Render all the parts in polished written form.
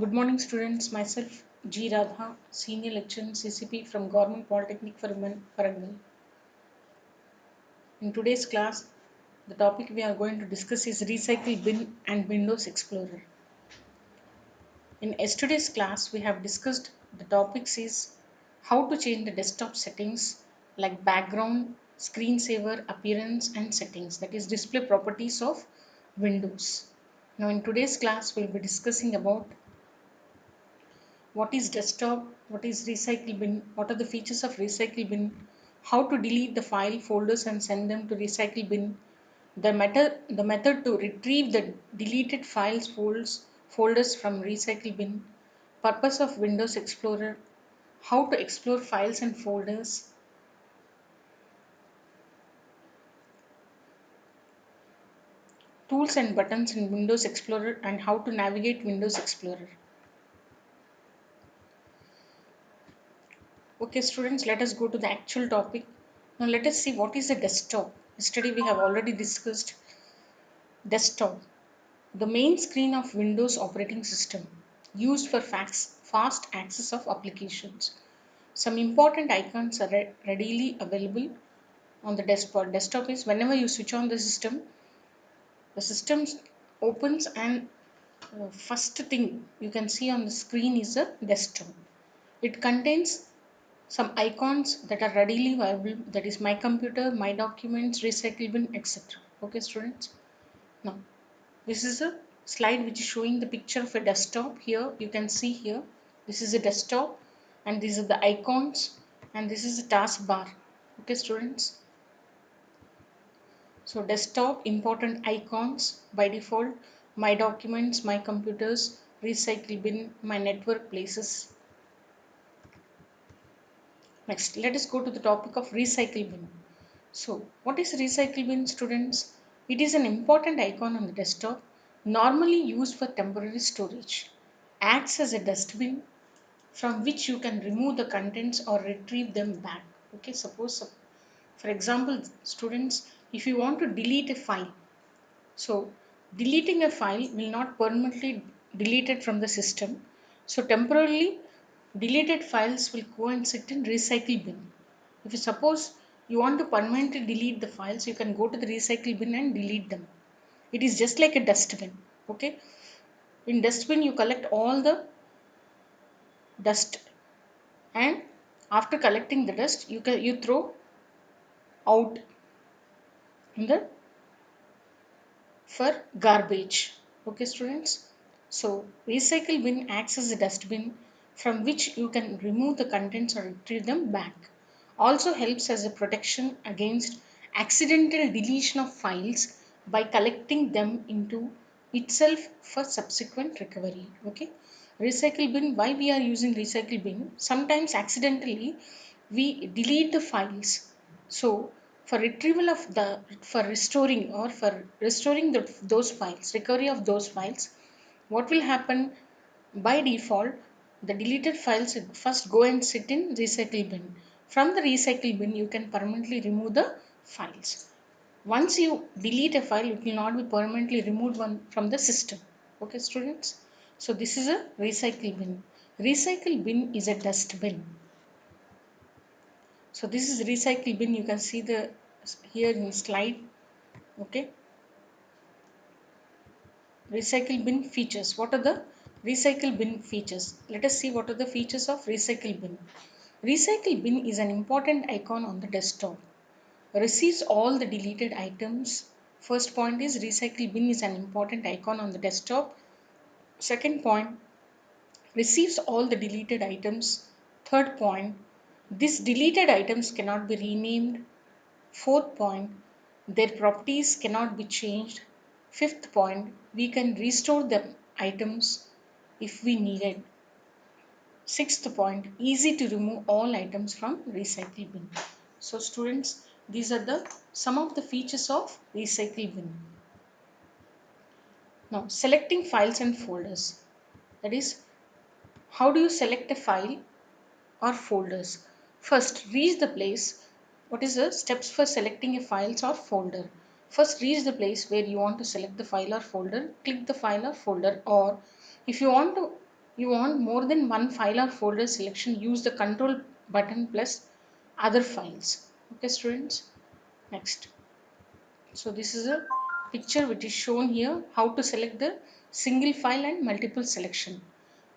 Good morning, students. Myself, G. Radha, Senior Lecturer in CCP from Government Polytechnic for Women, Warangal. In today's class, the topic we are going to discuss is Recycle Bin and Windows Explorer. In yesterday's class, we have discussed the topics is how to change the desktop settings like background, screensaver, appearance, and settings, that is display properties of Windows. Now, in today's class, we'll be discussing about what is desktop, what is recycle bin, what are the features of recycle bin, how to delete the file folders and send them to recycle bin, the method to retrieve the deleted files folders from recycle bin, purpose of Windows Explorer, how to explore files and folders, tools and buttons in Windows Explorer, and how to navigate Windows Explorer. Okay, students, let us go to the actual topic. Now, let us see what is a desktop. Yesterday, we have already discussed desktop, the main screen of Windows operating system, used for fast access of applications. Some important icons are readily available on the desktop. Desktop is whenever you switch on the system opens, and first thing you can see on the screen is a desktop. It contains some icons that are readily available, that is my computer, my documents, recycle bin, etc. Okay, students. Now, this is a slide which is showing the picture of a desktop. Here you can see here, this is a desktop and these are the icons and this is a taskbar. Okay, students. So desktop, important icons by default, my documents, my computers, recycle bin, my network places. Next, let us go to the topic of recycle bin. So, what is recycle bin, students? It is an important icon on the desktop, normally used for temporary storage. Acts as a dustbin from which you can remove the contents or retrieve them back. Okay, suppose, for example, students, if you want to delete a file, so deleting a file will not permanently delete it from the system. So temporarily deleted files will go and sit in recycle bin. If you suppose you want to permanently delete the files, you can go to the recycle bin and delete them. It is just like a dustbin. Okay. In dustbin you collect all the dust, and after collecting the dust you throw out in the for garbage. Okay, students. So recycle bin acts as a dustbin from which you can remove the contents or retrieve them back. Also helps as a protection against accidental deletion of files by collecting them into itself for subsequent recovery. Okay. Recycle bin, why we are using recycle bin? Sometimes accidentally we delete the files. So for retrieval of the for restoring or for restoring those files, recovery of those files, what will happen? By default, the deleted files first go and sit in recycle bin. From the recycle bin, you can permanently remove the files. Once you delete a file, it will not be permanently removed one from the system. Okay, students. So this is a recycle bin. Recycle bin is a dustbin. So this is recycle bin. You can see the here in slide. Okay. Recycle bin features. What are the recycle bin features? Let us see what are the features of recycle bin. Recycle bin is an important icon on the desktop. Receives all the deleted items. First point is recycle bin is an important icon on the desktop. Second point, receives all the deleted items. Third point, these deleted items cannot be renamed. Fourth point, their properties cannot be changed. Fifth point, we can restore the items if we needed. Sixth point, easy to remove all items from recycle bin. So students, these are the some of the features of recycle bin. Now selecting files and folders. That is, how do you select a file or folders? First, reach the place. What is the steps for selecting a files or folder? First, reach the place where you want to select the file or folder. Click the file or folder, or if you want to you want more than one file or folder selection, use the control button plus other files. Okay, students. Next. So this is a picture which is shown here how to select the single file and multiple selection.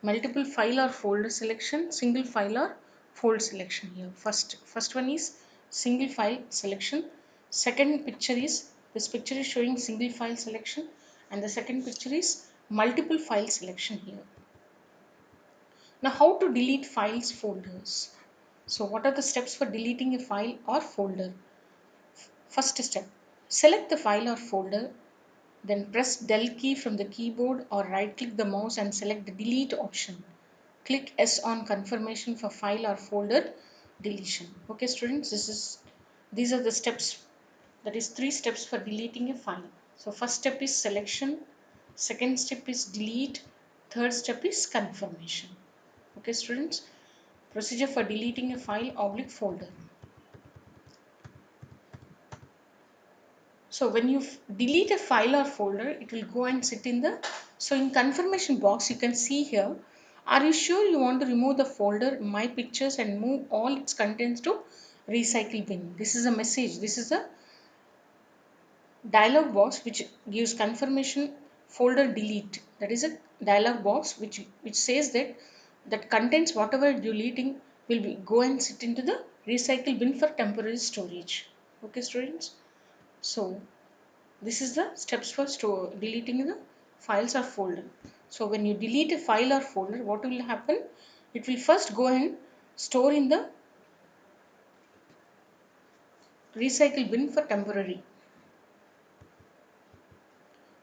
Multiple file or folder selection, single file or fold selection here. First one is single file selection. Second picture is, this picture is showing single file selection, and the second picture is multiple file selection here. Now how to delete files folders. So what are the steps for deleting a file or folder? First step, select the file or folder, then press del key from the keyboard or right click the mouse and select the delete option. Click S on confirmation for file or folder deletion. Okay students, these are the steps, that is 3 steps for deleting a file. So first step is selection, second step is delete, third step is confirmation. Okay students, procedure for deleting a file oblique folder. So when you delete a file or folder, it will go and sit in the, so in confirmation box you can see here, are you sure you want to remove the folder my pictures and move all its contents to recycle bin? This is a message, this is a dialog box which gives confirmation folder delete. That is a dialog box which says that that contents whatever deleting will be go and sit into the recycle bin for temporary storage. Okay students, so this is the steps for deleting the files or folder. So when you delete a file or folder, what will happen? It will first go and store in the recycle bin for temporary.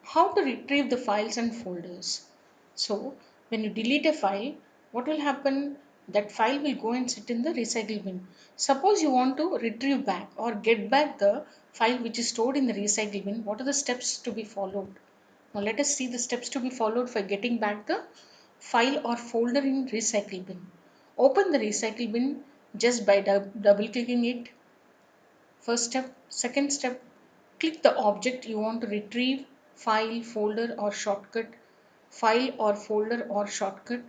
How to retrieve the files and folders? So when you delete a file, what will happen? That file will go and sit in the recycle bin. Suppose you want to retrieve back or get back the file which is stored in the recycle bin, what are the steps to be followed? Now let us see the steps to be followed for getting back the file or folder in recycle bin. Open the recycle bin just by double clicking it. First step. Second step, click the object you want to retrieve, file, folder or shortcut, file or folder or shortcut.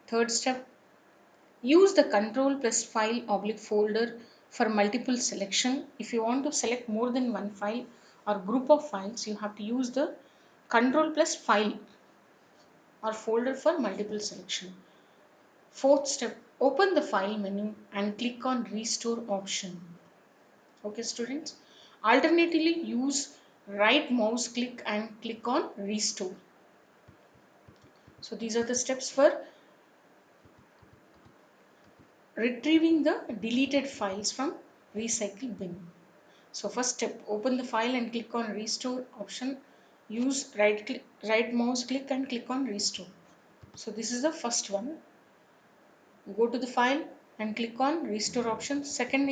Third step, use the control plus file oblique folder for multiple selection. If you want to select more than one file or group of files, you have to use the control plus file or folder for multiple selection. Fourth step, open the file menu and click on restore option. Okay students, alternatively use right mouse click and click on restore. So these are the steps for retrieving the deleted files from recycle bin. So first step, open the file and click on restore option. Use right mouse click and click on restore. So this is the first one. Go to the file and click on restore option. Second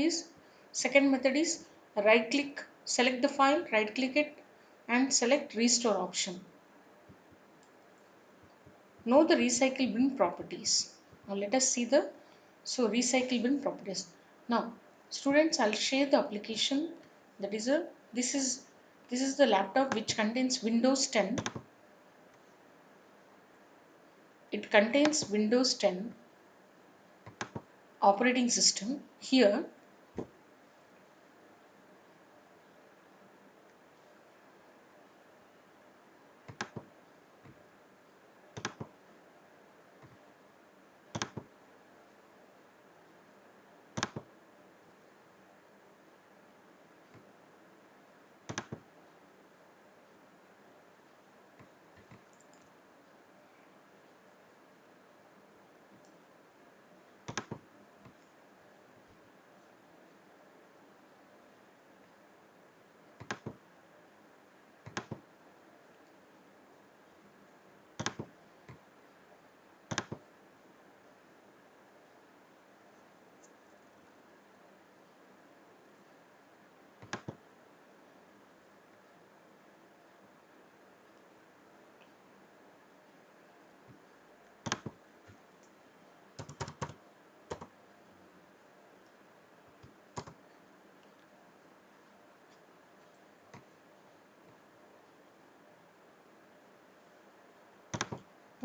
method is right click, select the file, right click it and select restore option. Know the recycle bin properties. Now let us see the recycle bin properties. Now students, I'll share the application, that is a this is the laptop which contains Windows 10. It contains Windows 10 operating system. Here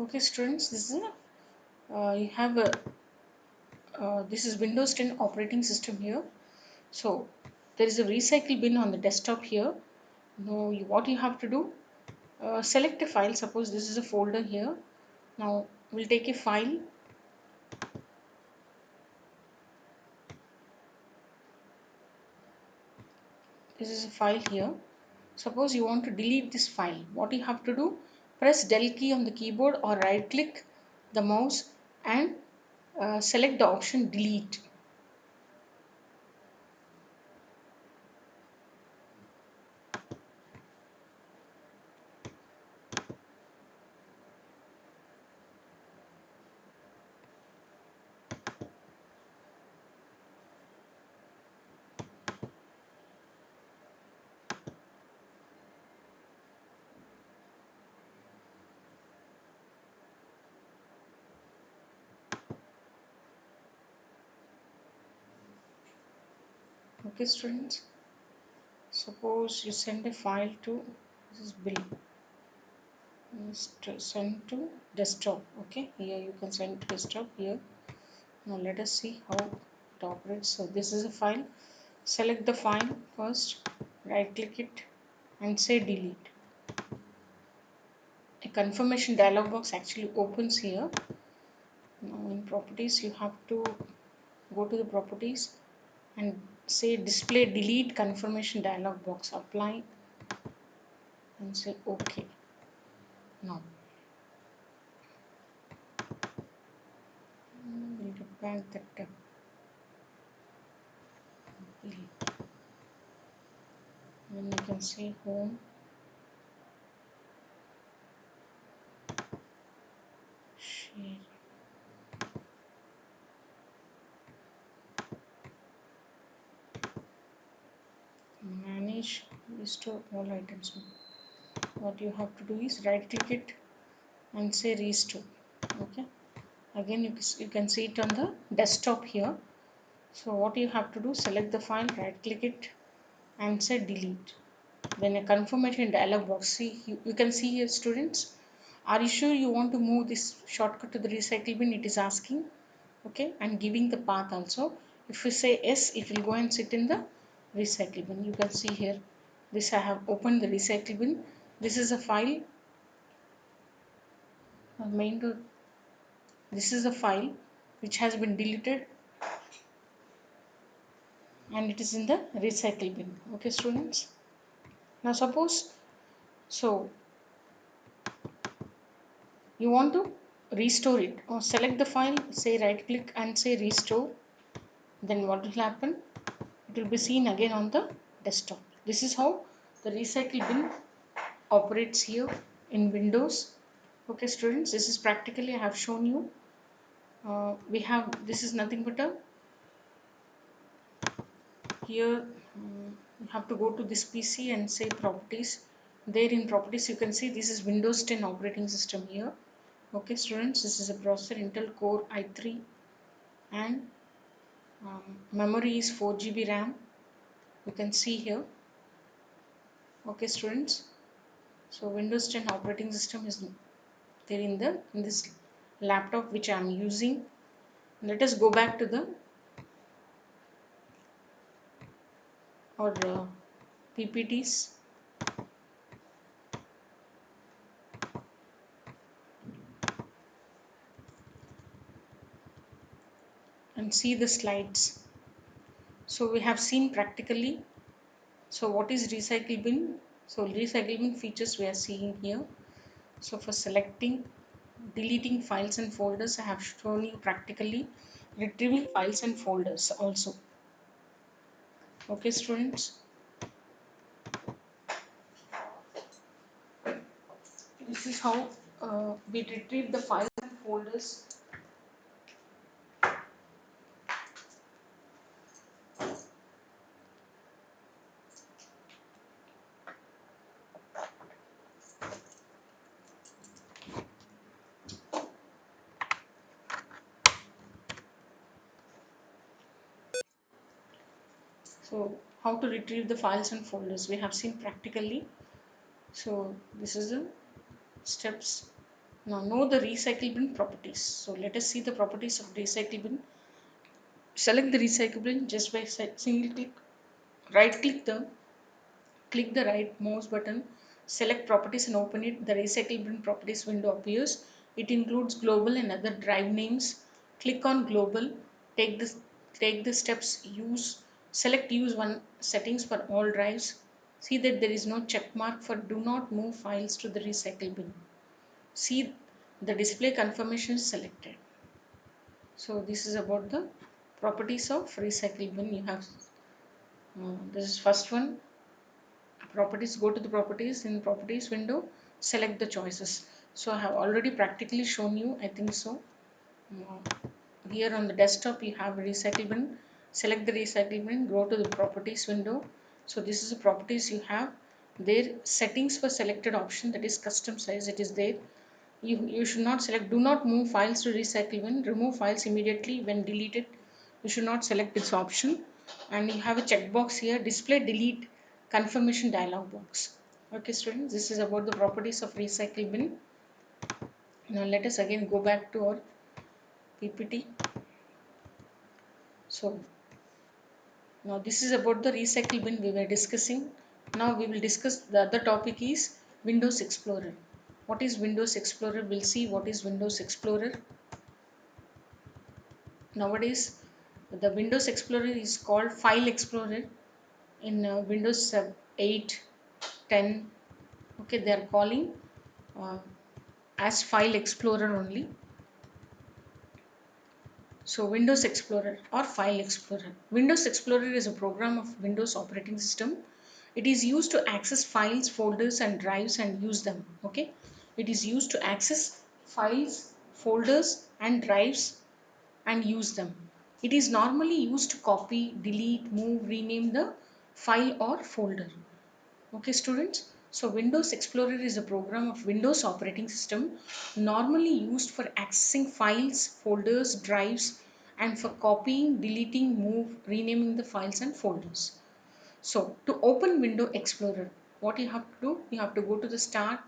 okay students, this is You have a this is Windows 10 operating system here. So there is a recycle bin on the desktop here. Now what you have to do, select a file. Suppose this is a folder here. Now we'll take a file. This is a file here. Suppose you want to delete this file. What you have to do, press del key on the keyboard or right click the mouse and select the option delete. Okay students, suppose you send a file to, this is bill, send to desktop. Okay, here you can send to desktop here. Now let us see how it operates. So this is a file. Select the file first, right click it and say delete. A confirmation dialog box actually opens here. Now in properties you have to go to the properties and say display delete confirmation dialog box, apply and say OK. Now we'll get back that delete. Then you can say home, share, manage, restore all items. What you have to do is right click it and say restore. Okay, again you can see it on the desktop here. So what you have to do, select the file, right click it and say delete. Then a confirmation dialog box. See, you can see here students, are you sure you want to move this shortcut to the recycle bin? It is asking. Okay, and giving the path also. If you say yes, it will go and sit in the recycle bin. You can see here, this I have opened the recycle bin. This is a file, main to, this is a file which has been deleted and it is in the recycle bin. Okay students, now suppose, so you want to restore it, or select the file, say right click and say restore. Then what will happen, it will be seen again on the desktop. This is how the recycle bin operates here in Windows. Okay students, this is practically I have shown you. We have, this is nothing but a, here you have to go to this PC and say properties. There in properties you can see this is Windows 10 operating system here. Okay students, this is a processor Intel Core i3 and memory is 4 GB RAM. You can see here. Okay students, so Windows 10 operating system is there in this laptop which I am using. Let us go back to the or PPTs and see the slides. So we have seen practically. So what is recycle bin? So recycle bin features we are seeing here. So for selecting, deleting files and folders, I have shown you practically. Retrieving files and folders also. Okay students, this is how we retrieve the files and folders. So how to retrieve the files and folders we have seen practically. So this is the steps. Now know the recycle bin properties. So let us see the properties of recycle bin. Select the recycle bin just by single click. Right click the right mouse button, select properties and open it. The recycle bin properties window appears. It includes global and other drive names. Click on global. Take this take the steps. Use one settings for all drives. See that there is no check mark for do not move files to the recycle bin. See the display confirmation is selected. So this is about the properties of recycle bin. You have this is first one. Properties, go to the properties. In properties window, select the choices. So I have already practically shown you, I think so. Uh, Here on the desktop you have recycle bin. Select the recycle bin, go to the properties window. So this is the properties you have there. Settings for selected option, that is custom size, it is there. You should not select do not move files to recycle bin. Remove files immediately when deleted. You should not select this option. And you have a checkbox here, display delete confirmation dialog box. Okay students, this is about the properties of recycle bin. Now let us again go back to our PPT. So now this is about the recycle bin we were discussing. Now we will discuss the other topic is Windows Explorer. What is Windows Explorer? We'll see what is Windows Explorer. Nowadays the Windows Explorer is called File Explorer. In Windows 8, 10, okay, they are calling uh, as File Explorer only. So Windows Explorer or File Explorer. Windows Explorer is a program of Windows operating system. It is used to access files, folders and drives and use them. Okay. It is used to access files, folders and drives and use them. It is normally used to copy, delete, move, rename the file or folder. Okay, students. So Windows Explorer is a program of Windows operating system normally used for accessing files, folders, drives, and for copying, deleting, move, renaming the files and folders. So to open Windows Explorer, what you have to do? You have to go to the Start,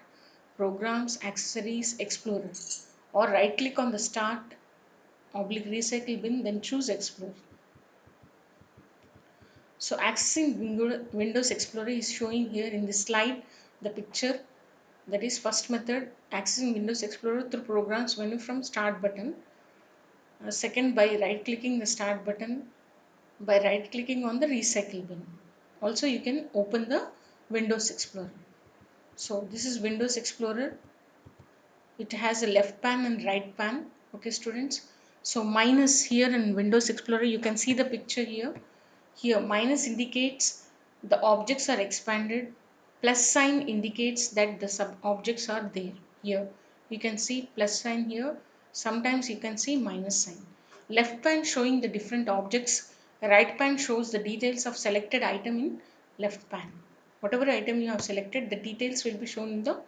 Programs, Accessories, Explorer, or right click on the Start oblique Recycle bin, then choose Explore. So accessing Windows Explorer is showing here in this slide the picture. That is first method, accessing Windows Explorer through programs menu from start button. Second, by right clicking the start button, by right clicking on the recycle bin. Also you can open the Windows Explorer. So this is Windows Explorer. It has a left pan and right pan. Okay students. So minus here in Windows Explorer, you can see the picture here. Here minus indicates the objects are expanded. Plus sign indicates that the sub objects are there. Here you can see plus sign here. Sometimes you can see minus sign. Left pan showing the different objects. Right pan shows the details of selected item in left pan. Whatever item you have selected, the details will be shown in the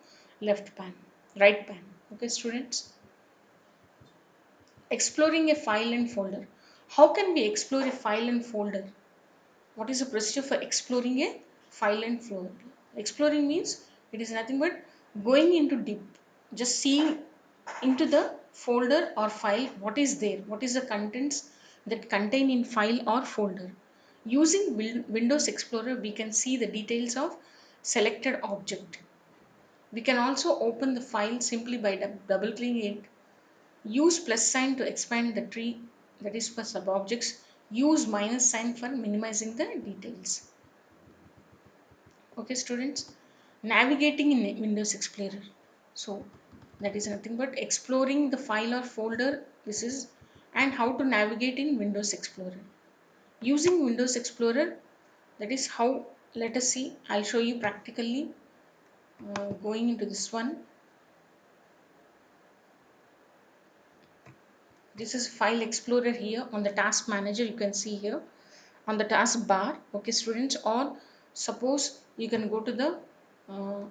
left pan, right pan. Okay students. Exploring a file and folder. How can we explore a file and folder? What is the procedure for exploring a file and folder? Exploring means it is nothing but going into deep, just seeing into the folder or file what is there, what is the contents that contain in file or folder. Using Windows Explorer, we can see the details of selected object. We can also open the file simply by double clicking it. Use plus sign to expand the tree, that is for sub objects. Use minus sign for minimizing the details. Okay students, navigating in Windows Explorer. So that is nothing but exploring the file or folder. This is and how to navigate in Windows Explorer. Using Windows Explorer, that is how, let us see, I'll show you practically going into this one. This is File Explorer here on the Task Manager. You can see here on the task bar. Okay students, or suppose you can go to the uh,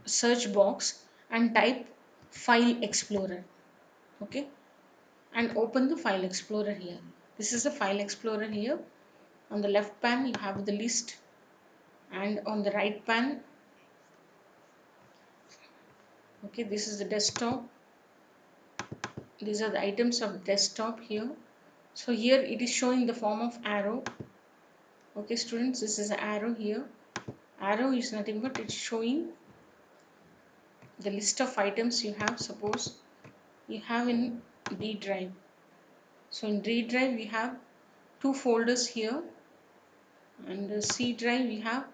search box and type File Explorer. Okay, and open the File Explorer here. This is the File Explorer here. On the left pan you have the list, and on the right pan, okay, this is the desktop. these are the items of desktop here. So here it is showing the form of arrow. Okay students, this is an arrow here. Arrow is nothing but it's showing the list of items you have. Suppose you have in D drive. So in D drive we have two folders here, and C drive we have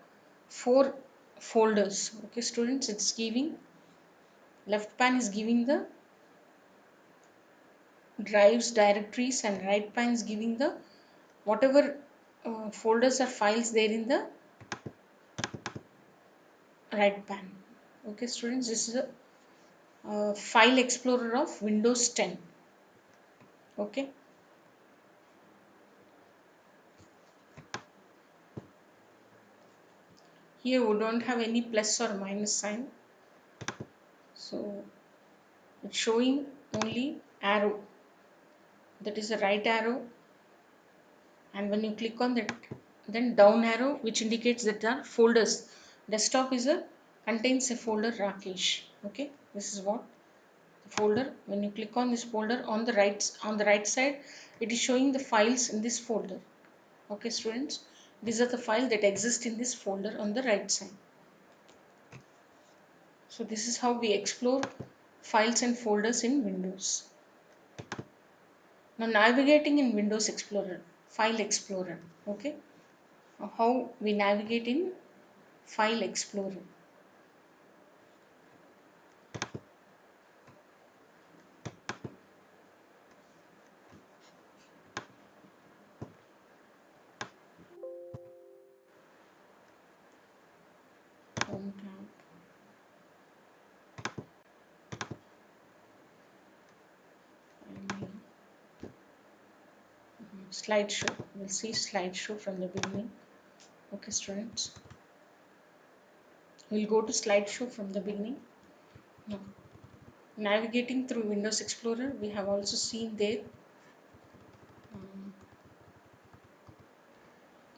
four folders. Okay students, it's giving, left pan is giving the drives directories, and right pan is giving the whatever folders or files there in the right pan. Okay students, this is a file explorer of Windows 10. Okay, here we don't have any plus or minus sign, so it's showing only arrow, that is a right arrow, and when you click on that, then down arrow, which indicates that there are folders. Desktop is a contains a folder Rakesh. Okay, this is what the folder. When you click on this folder, on the right side, it is showing the files in this folder. Okay students, these are the files that exist in this folder on the right side. So this is how we explore files and folders in Windows. Now navigating in Windows Explorer, File Explorer. Okay, now how we navigate in File Explorer. Home tab, finally, slideshow. We'll see slideshow from the beginning. Okay students, we'll go to slideshow from the beginning. Now navigating through Windows Explorer, we have also seen there. um,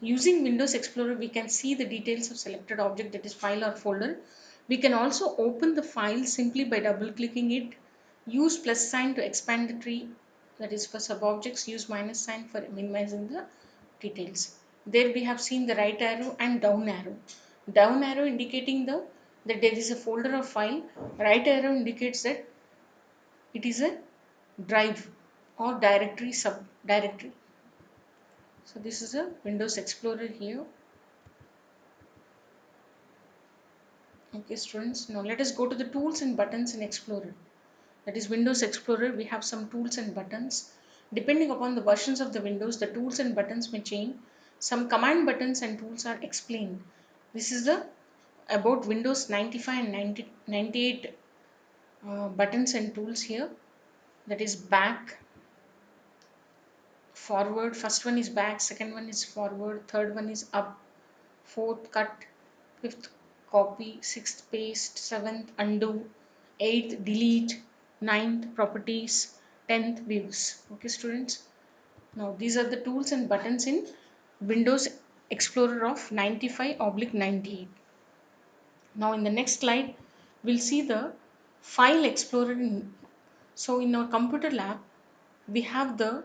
Using Windows Explorer, we can see the details of selected object, that is file or folder. We can also open the file simply by double clicking it. Use plus sign to expand the tree, that is for sub objects. Use minus sign for minimizing the details. There we have seen the right arrow and down arrow. Down arrow indicating that there is a folder or file. Right arrow indicates that it is a drive or directory, sub directory. So this is a Windows Explorer here. Okay students, now let us go to the tools and buttons in Explorer. That is Windows Explorer, we have some tools and buttons. Depending upon the versions of the Windows, the tools and buttons may change. Some command buttons and tools are explained. This is the about Windows 95 and 98 buttons and tools here. That is back, forward. First one is back, second one is forward, third one is up, fourth cut, fifth copy, sixth paste, seventh undo, eighth delete, ninth properties, 10th views. Okay students, now these are the tools and buttons in Windows Explorer of 95 oblique 98. Now in the next slide, we'll see the file explorer. So in our computer lab, we have the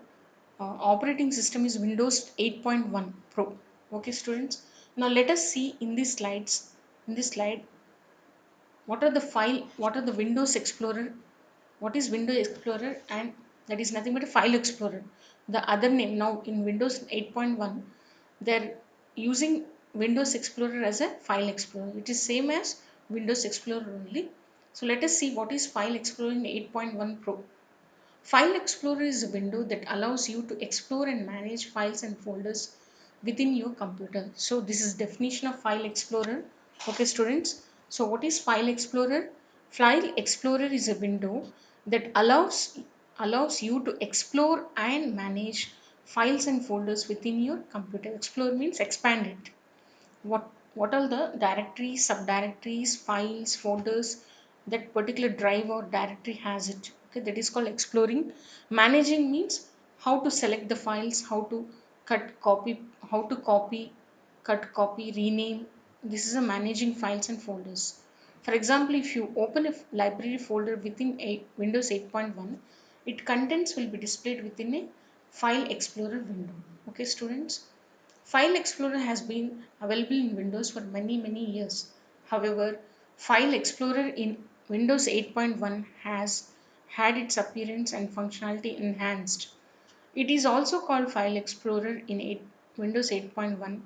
operating system is Windows 8.1 Pro. Okay students, now let us see in these slides, in this slide, what are the Windows Explorer, what is Windows Explorer, and that is nothing but a file explorer. The other name now in Windows 8.1, they're using Windows Explorer as a file explorer. It is same as Windows Explorer only. So let us see what is File Explorer in 8.1 Pro. File Explorer is a window that allows you to explore and manage files and folders within your computer. So this is definition of File Explorer. Okay students. So what is File Explorer? File Explorer is a window that allows you to explore and manage files and folders within your computer. Explore means expand it. What are the directories, subdirectories, files, folders that particular drive or directory has it. Okay, that is called exploring. Managing means how to select the files, how to cut copy, how to copy, cut, copy, rename. This is a managing files and folders. For example, if you open a library folder within Windows 8.1, Its contents will be displayed within a File Explorer window. Okay, students. File Explorer has been available in Windows for many years. However, File Explorer in Windows 8.1 has had its appearance and functionality enhanced. It is also called File Explorer in Windows 8.1,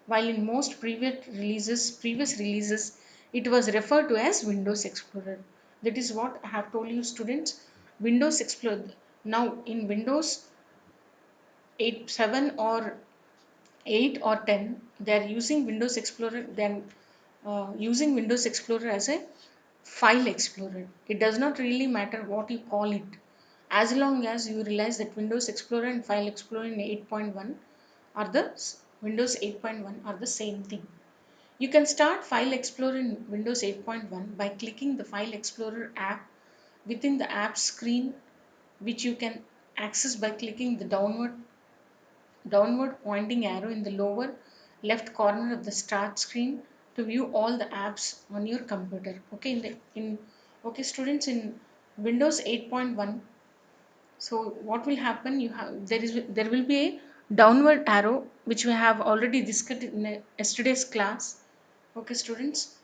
while in most previous releases it was referred to as Windows Explorer. That is what I have told you, students. Windows Explorer. Now in Windows 8, 7 or 8 or 10, they are using Windows Explorer. They are using Windows Explorer as a File Explorer. It does not really matter what you call it, as long as you realize that Windows Explorer and File Explorer in 8.1 are Windows 8.1 are the same thing. You can start File Explorer in Windows 8.1 by clicking the File Explorer app within the app screen, which you can access by clicking the downward pointing arrow in the lower left corner of the start screen to view all the apps on your computer. Okay, okay, students, in Windows 8.1, so what will happen? There will be a downward arrow which we have already discussed in yesterday's class. Okay, students,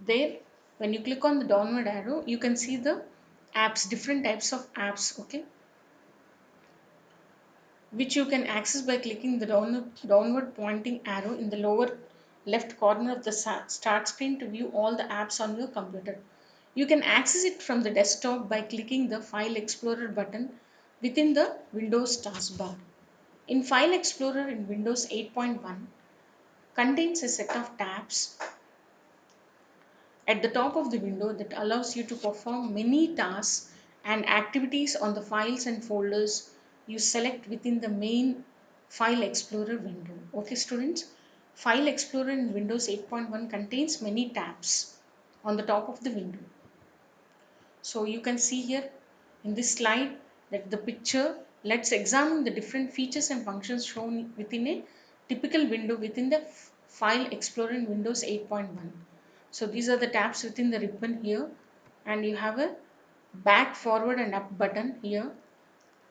there when you click on the downward arrow, you can see the apps, different types of apps. Okay, which you can access by clicking the downward pointing arrow in the lower left corner of the start screen to view all the apps on your computer. You can access it from the desktop by clicking the File Explorer button within the Windows taskbar. In File Explorer in Windows 8.1 contains a set of tabs at the top of the window that allows you to perform many tasks and activities on the files and folders you select within the main File Explorer window. Okay, students, File Explorer in Windows 8.1 contains many tabs on the top of the window. So you can see here in this slide that the picture, let's examine the different features and functions shown within a typical window within the File Explorer in Windows 8.1. So these are the tabs within the ribbon here, and you have a back, forward and up button here,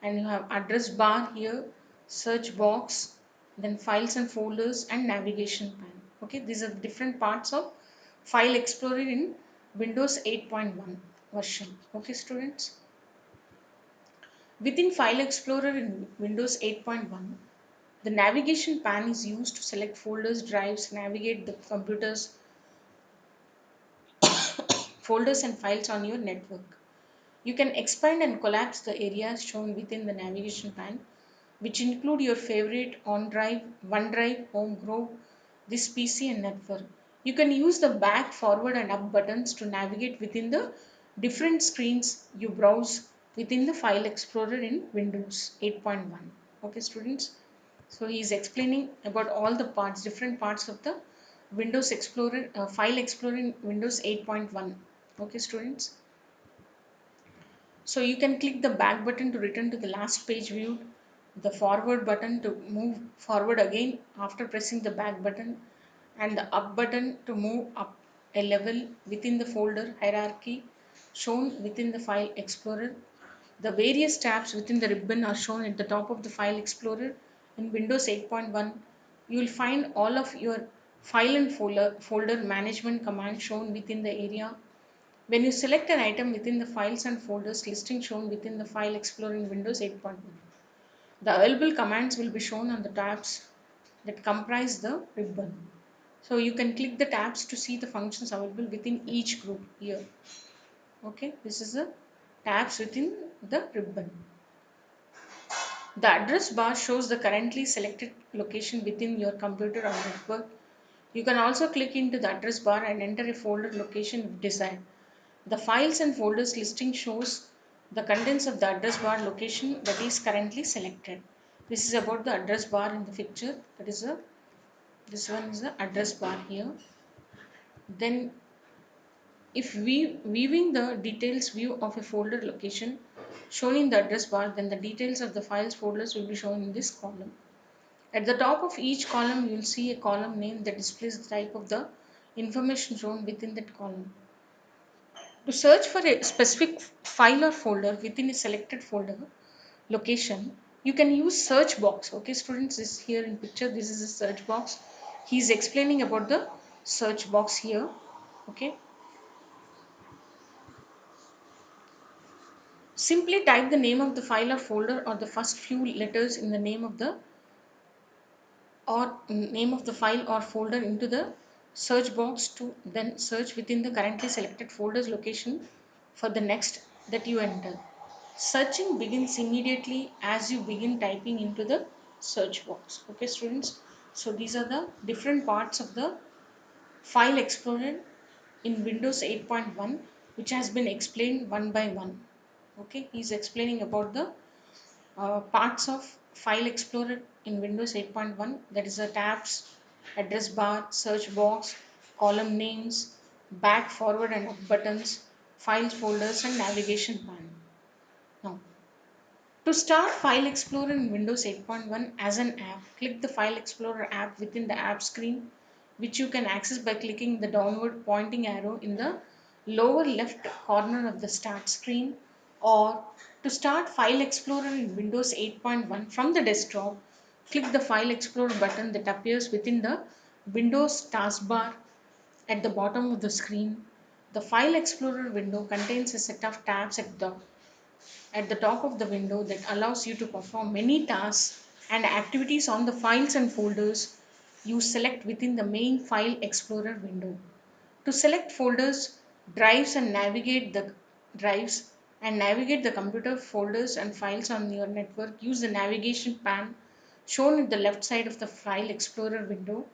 and you have address bar here, search box, then files and folders and navigation pane. Okay, these are the different parts of File Explorer in Windows 8.1 version. Okay, students, within File Explorer in Windows 8.1, the navigation pane is used to select folders, drives, navigate the folders and files on your network. You can expand and collapse the areas shown within the navigation pane, which include your favorite OneDrive, Home Group, this PC and network. You can use the back, forward and up buttons to navigate within the different screens you browse within the File Explorer in Windows 8.1. Okay, students. So he is explaining about all the parts, different parts of the Windows Explorer, File Explorer in Windows 8.1. Okay, students. So you can click the back button to return to the last page viewed, the forward button to move forward again after pressing the back button, and the up button to move up a level within the folder hierarchy shown within the File Explorer. The various tabs within the ribbon are shown at the top of the File Explorer. In Windows 8.1, you will find all of your file and folder management commands shown within the area. When you select an item within the files and folders listing shown within the File Explorer in Windows 8.1, the available commands will be shown on the tabs that comprise the ribbon. So you can click the tabs to see the functions available within each group here. Okay, this is the tabs within the ribbon. The address bar shows the currently selected location within your computer or network. You can also click into the address bar and enter a folder location if desired. The files and folders listing shows the contents of the address bar location that is currently selected. This is about the address bar in the picture. This one is the address bar here. Then if we viewing the details view of a folder location shown in the address bar, then the details of the files folders will be shown in this column. At the top of each column, you will see a column name that displays the type of the information shown within that column. To search for a specific file or folder within a selected folder location, you can use search box. Okay, students, this here in picture, this is a search box. He is explaining about the search box here. Okay, simply type the name of the file or folder or the first few letters in the name of the file or folder into the search box to then search within the currently selected folder's location for the next that you enter. Searching begins immediately as you begin typing into the search box. Okay, students. So these are the different parts of the File Explorer in Windows 8.1, which has been explained one by one. Okay, he's explaining about the parts of File Explorer in Windows 8.1, that is the tabs, address bar, search box, column names, back, forward, and up buttons, files, folders, and navigation pane. Now, to start File Explorer in Windows 8.1 as an app, click the File Explorer app within the app screen, which you can access by clicking the downward pointing arrow in the lower left corner of the start screen. Or to start File Explorer in Windows 8.1 from the desktop, click the File Explorer button that appears within the Windows taskbar at the bottom of the screen. The File Explorer window contains a set of tabs at the top of the window that allows you to perform many tasks and activities on the files and folders you select within the main File Explorer window. To select folders, drives and navigate the computer folders and files on your network, use the navigation pane shown at the left side of the File Explorer window.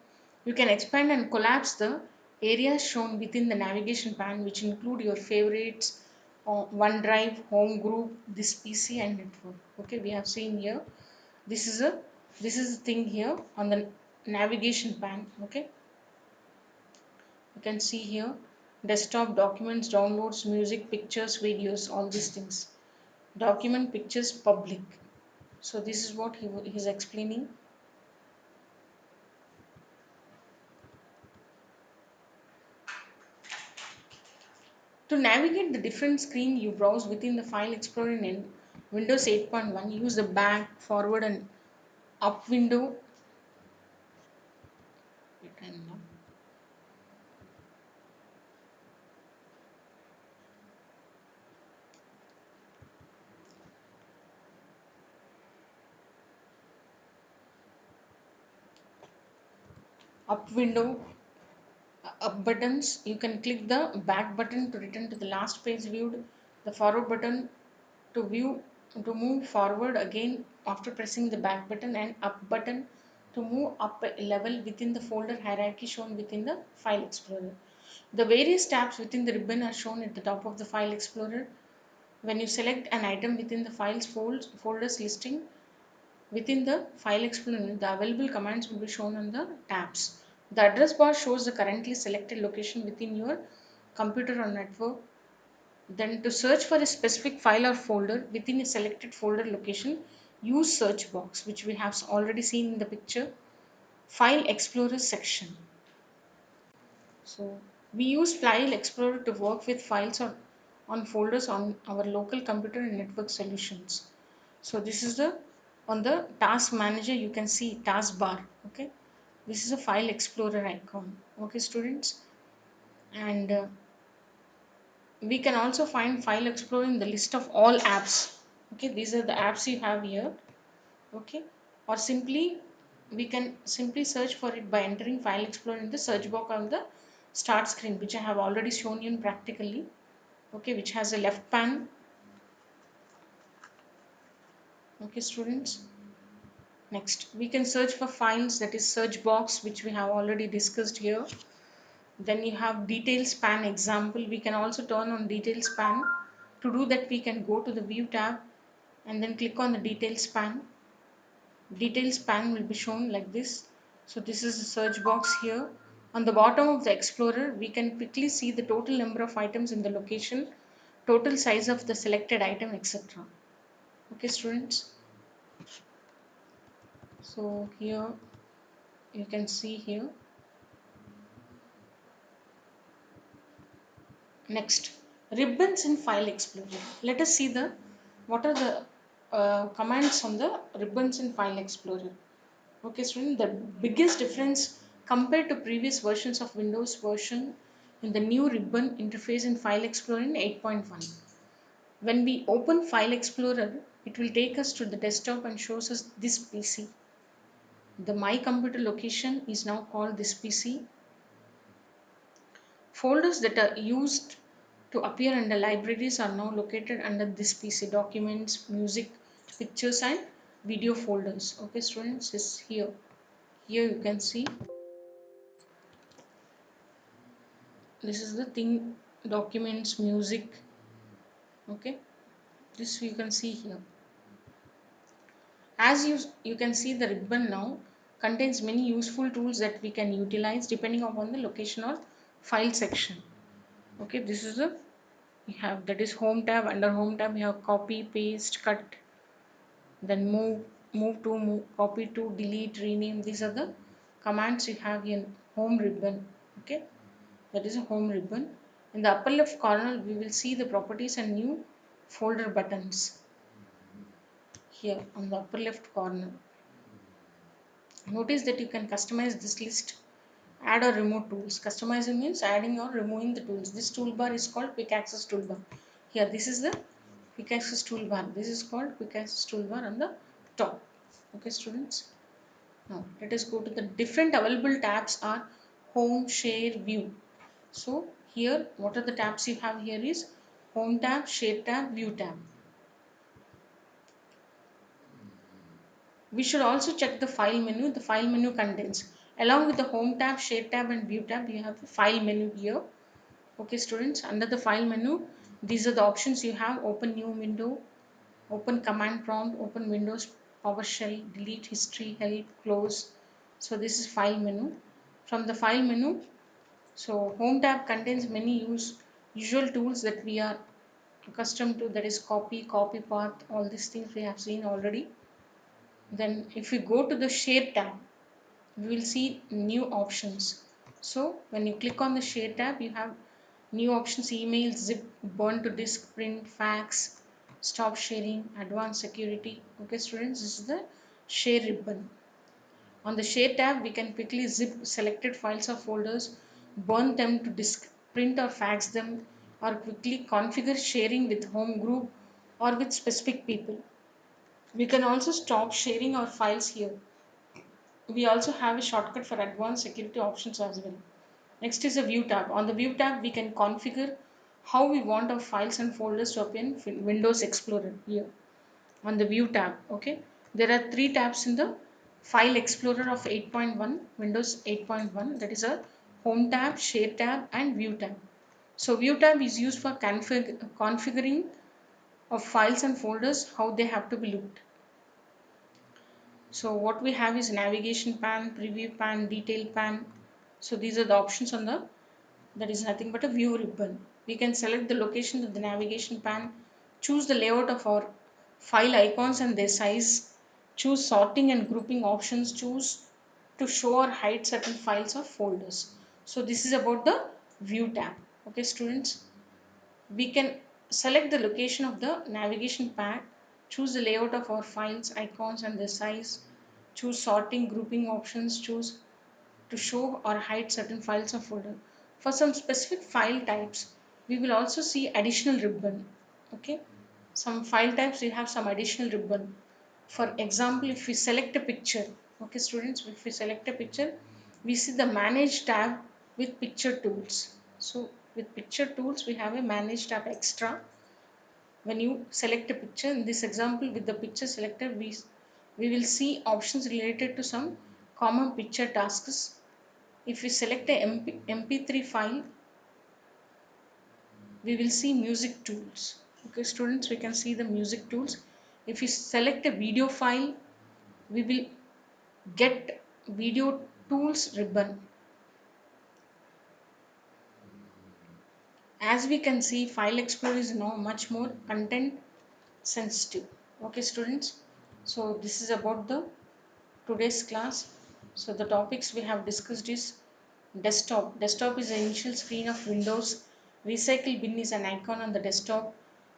You can expand and collapse the areas shown within the navigation pane, which include your favorites, OneDrive, home group, this PC, and network. Okay, we have seen here. This is a this is the thing here on the navigation pane. Okay, you can see here desktop, documents, downloads, music, pictures, videos, all these things. Document, pictures, public. So this is what he's explaining. To navigate the different screen you browse within the File Explorer in Windows 8.1, use the back, forward, and up window. Up window, up buttons. You can click the back button to return to the last page viewed, the forward button to view to move forward again after pressing the back button, and up button to move up a level within the folder hierarchy shown within the File Explorer. The various tabs within the ribbon are shown at the top of the File Explorer. When you select an item within the folders listing within the File Explorer, the available commands will be shown on the tabs. The address bar shows the currently selected location within your computer or network. Then to search for a specific file or folder within a selected folder location, use search box, which we have already seen in the picture. File Explorer section. So we use File Explorer to work with files on folders on our local computer and network solutions. So this is the on the task manager you can see taskbar. Okay, this is a File Explorer icon. Okay, students, and we can also find File Explorer in the list of all apps. Okay, these are the apps you have here. Okay, or simply we can simply search for it by entering File Explorer in the search box on the start screen, which I have already shown you practically. Okay, which has a left pan. Okay, students, next we can search for files, that is search box, which we have already discussed here. Then you have details pan example. We can also turn on details pan. To do that, we can go to the view tab and then click on the details pan. Details pan will be shown like this. So this is the search box here. On the bottom of the Explorer, we can quickly see the total number of items in the location, total size of the selected item, etc. Okay, students. So here you can see here. Next, Ribbons in File Explorer. Let us see the what are the commands on the ribbons in File Explorer. Okay, student, the biggest difference compared to previous versions of Windows version in the new ribbon interface in File Explorer in 8.1. When we open File Explorer, it will take us to the desktop and shows us this PC. The My Computer location is now called this PC. Folders that are used to appear under libraries are now located under this PC. Documents, music, pictures and video folders. Okay, students, is here. Here you can see this is the thing, documents, music. Okay, this you can see here. As you can see, the ribbon now contains many useful tools that we can utilize depending upon the location or file section. Okay, this is the we have, that is home tab. Under home tab we have copy, paste, cut, then move, copy to, delete, rename. These are the commands you have in home ribbon. Okay, that is a home ribbon. In the upper left corner we will see the properties and new folder buttons. Here on the upper left corner, notice that you can customize this list, add or remove tools. Customizing means adding or removing the tools. This toolbar is called quick access toolbar. Here, this is the quick access toolbar. This is called quick access toolbar on the top. Okay, students. Now let us go to the different available tabs are home, share, view. So here, what are the tabs you have here is home tab, share tab, view tab. We should also check the file menu. The file menu contains, along with the home tab, share tab and view tab, you have the file menu here. Okay, students, under the file menu, these are the options you have: open new window, open command prompt, open Windows PowerShell, delete history, help, close. So this is file menu. From the file menu, so home tab contains many usual tools that we are accustomed to, that is copy, copy path, all these things we have seen already. Then if we go to the share tab, we will see new options. So when you click on the share tab, you have new options: email, zip, burn to disk, print, fax, stop sharing, advanced security. Okay, students, this is the share ribbon. On the share tab, we can quickly zip selected files or folders, burn them to disk, print or fax them, or quickly configure sharing with home group or with specific people. We can also stop sharing our files here. We also have a shortcut for advanced security options as well. Next is the view tab. On the view tab, we can configure how we want our files and folders to appear in Windows Explorer here on the view tab. Okay, there are three tabs in the File Explorer of 8.1, Windows 8.1, that is a home tab, share tab and view tab. So view tab is used for configuring of files and folders, how they have to be looked. So what we have is navigation pan, preview pan, detail pan. So these are the options on the, that is nothing but a view ribbon. We can select the location of the navigation pan, choose the layout of our file icons and their size, choose sorting and grouping options, choose to show or hide certain files or folders. So this is about the view tab. Okay, students, we can select the location of the navigation pan, choose the layout of our files, icons and their size, choose sorting, grouping options, choose to show or hide certain files or folder. For some specific file types, we will also see additional ribbon. Okay, some file types will have some additional ribbon. For example, if we select a picture, okay, students, if we select a picture, we see the Manage tab with picture tools. So with picture tools, we have a Manage tab extra. When you select a picture, in this example with the picture selected, we will see options related to some common picture tasks. If we select a MP3 file, we will see music tools. Okay, students, we can see the music tools. If we select a video file, we will get video tools ribbon. As we can see, File Explorer is now much more content sensitive. Okay, students. So this is about the today's class. So the topics we have discussed is desktop. Desktop is the initial screen of Windows Recycle bin is an icon on the desktop.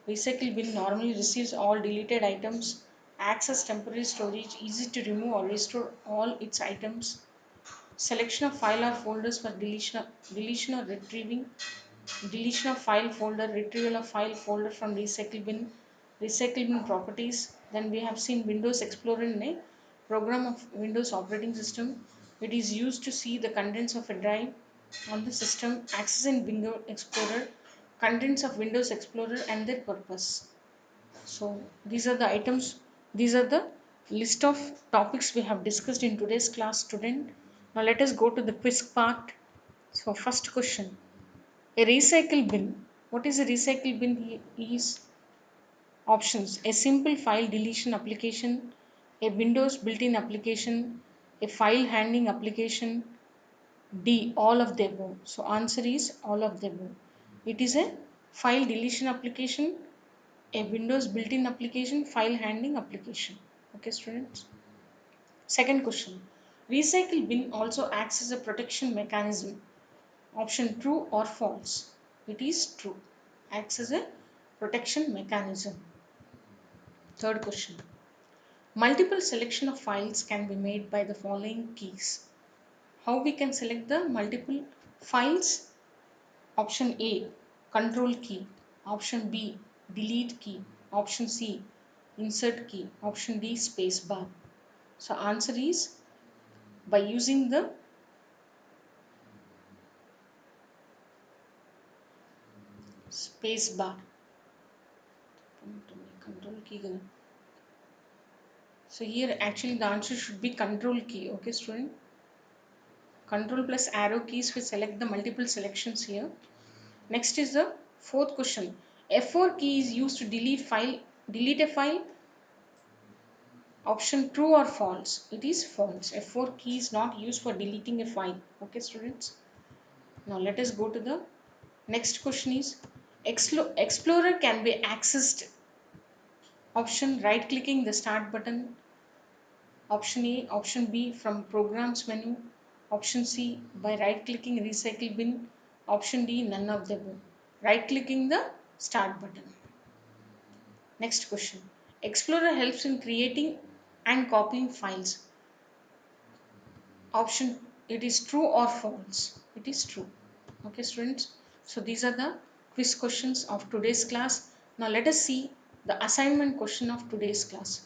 Recycle bin normally receives all deleted items, acts as temporary storage, easy to remove or restore all its items. Selection of file or folders for deletion or retrieving. Deletion of file folder, retrieval of file folder from recycle bin properties. Then we have seen Windows Explorer in a program of Windows operating system. It is used to see the contents of a drive on the system. Access in Windows Explorer, contents of Windows Explorer and their purpose. So these are the items, these are the list of topics we have discussed in today's class, student. Now let us go to the quiz part. So first question, a recycle bin. What is a recycle bin? Is options: a simple file deletion application, a Windows built-in application, a file handling application, D, all of the above. So answer is all of the above. It is a file deletion application, a Windows built-in application, file handling application. Okay, students. Second question. Recycle bin also acts as a protection mechanism. Option true or false? It is true. Acts as a protection mechanism. Third question. Multiple selection of files can be made by the following keys. How we can select the multiple files? Option A, control key. Option B, delete key. Option C, insert key. Option D, space bar. So answer is by using the space bar. Control key. So here actually the answer should be control key. Okay, student. Control plus arrow keys will select the multiple selections here. Next is the fourth question. F4 key is used to delete a file. Option true or false? It is false. F4 key is not used for deleting a file. Okay, students. Now let us go to the next question is Explorer can be accessed. Option right clicking the start button. Option A, option B from programs menu. Option C by right clicking recycle bin. Option D none of the above. Right clicking the start button. Next question. Explorer helps in creating and copying files. Option, it is true or false? It is true. Okay, students. So these are the quiz questions of today's class. Now let us see the assignment question of today's class.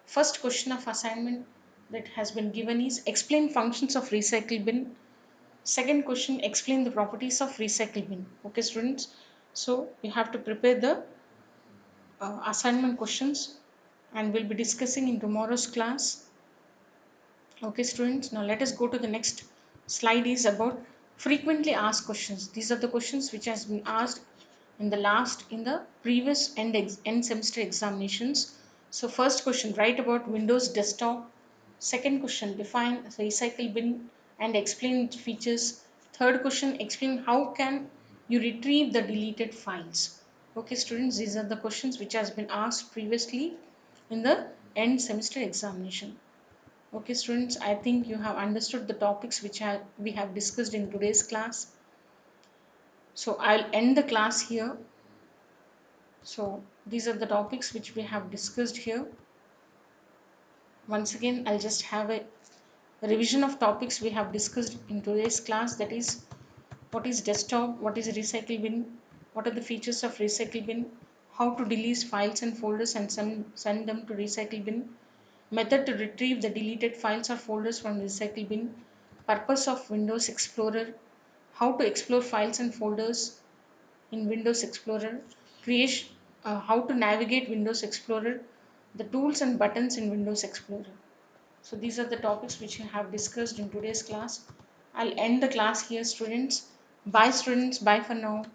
First question of assignment that has been given is explain functions of recycle bin. Second question, explain the properties of recycle bin. Okay, students. So you have to prepare the assignment questions and we'll be discussing in tomorrow's class. Okay, students, now let us go to the next slide is about frequently asked questions. These are the questions which has been asked in the previous end semester examinations. So first question, write about Windows desktop. Second question, define recycle bin and explain its features. Third question, explain how can you retrieve the deleted files. Okay, students, these are the questions which has been asked previously in the end semester examination. Okay, students, I think you have understood the topics which we have discussed in today's class. So I'll end the class here. So these are the topics which we have discussed here. Once again, I'll just have a revision of topics we have discussed in today's class. That is, what is desktop, what is recycle bin, what are the features of recycle bin, how to delete files and folders and send them to recycle bin, method to retrieve the deleted files or folders from recycle bin, purpose of Windows Explorer, how to explore files and folders in Windows Explorer, creation, how to navigate Windows Explorer, the tools and buttons in Windows Explorer. So these are the topics which you have discussed in today's class. I'll end the class here, students. Bye, students. Bye for now.